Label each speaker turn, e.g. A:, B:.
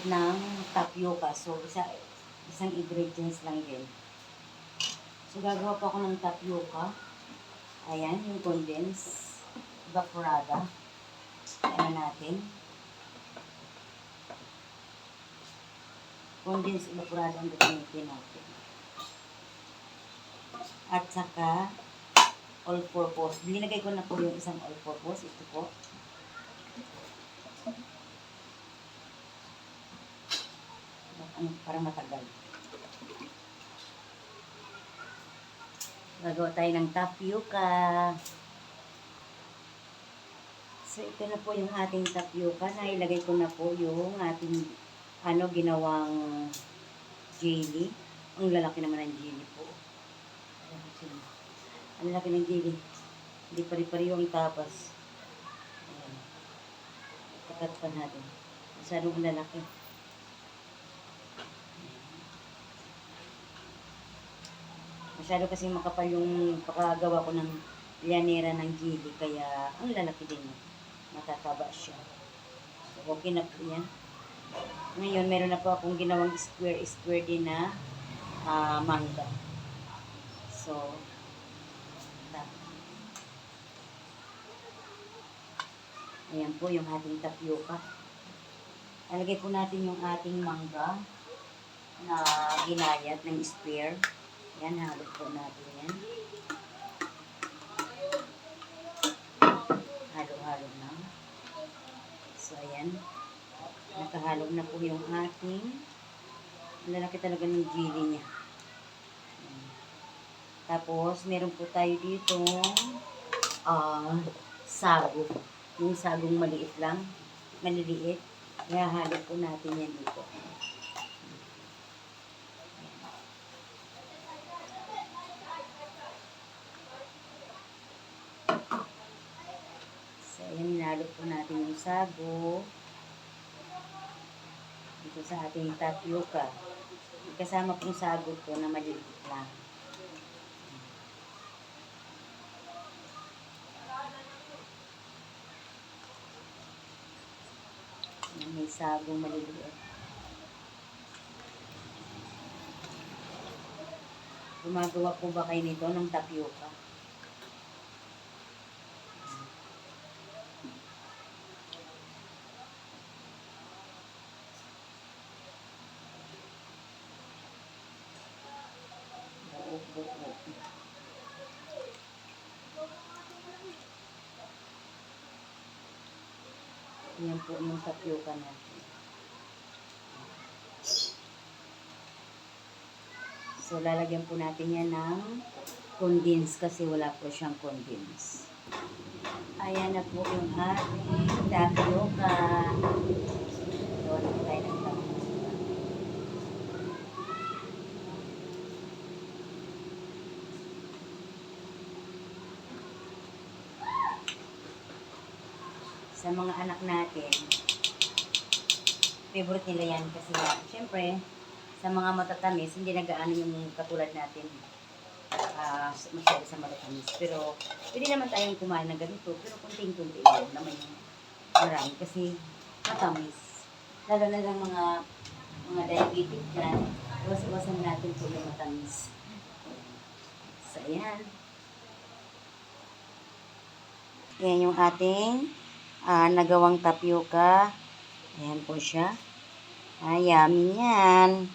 A: ng tapioca. So, isang ingredients lang din. So, gagawa pa ako ng tapioca. Ayan, yung condensed evaporada. Ayan natin. Condensed evaporada ang gagamitin natin. At saka, all-purpose. Linagay ko na po yung isang all-purpose. Ito po. Para matagal. Gagawa tayo ng tapioca. So, ito na po yung ating tapioca. Nailagay ko na po yung ating ginawang jelly. Ang lalaki naman ng jelly po. Ang lalaki ng jelly. Hindi pari-pari yung tapas. Ayan. Ikat pa natin. Masyadong lalaki. Masyado kasi makapal yung pakagawa ko ng lyanera ng jelly. Kaya ang lalaki din. Matataba siya. So, okay na po yan. Ngayon, meron na po akong ginawang square din na manga. So, ayan po yung ating tapioca. Alagay po natin yung ating mangga na ginayat ng square. Ayan, halog po natin yan. Halo-halo na. So, ayan. Nakahalog na po yung ating lalaki talaga ng jelly niya. Tapos, meron po tayo dito sago. Yung sagong maliit lang. Maliliit. Ihahalog po natin yan dito. So, ayan, hinalog po natin yung sago dito sa ating tapioca. Kasama pong sago po na maliliit lang. May sagong maliliit. Gumagawa po ba kayo nito ng tapioca? Yan po yung tapioca natin. So, lalagyan po natin yan ng condense kasi wala po siyang condense. Ayan na po yung ating tapioca. Gawa na po tayo ng tapioca. Sa mga anak natin, favorite nila yan kasi syempre, sa mga matatamis, hindi nagaano yung katulad natin masyado sa matatamis. Pero, pwede naman tayong kumain ng ganito, pero kunting-kunti lang naman yung marami kasi matamis. Lalo na ng mga diabetic dyan, iwas-iwasan natin po yung matamis. So, ayan. Ayan yung ating nagawang tapioca. Ayan po siya. Yummy yan.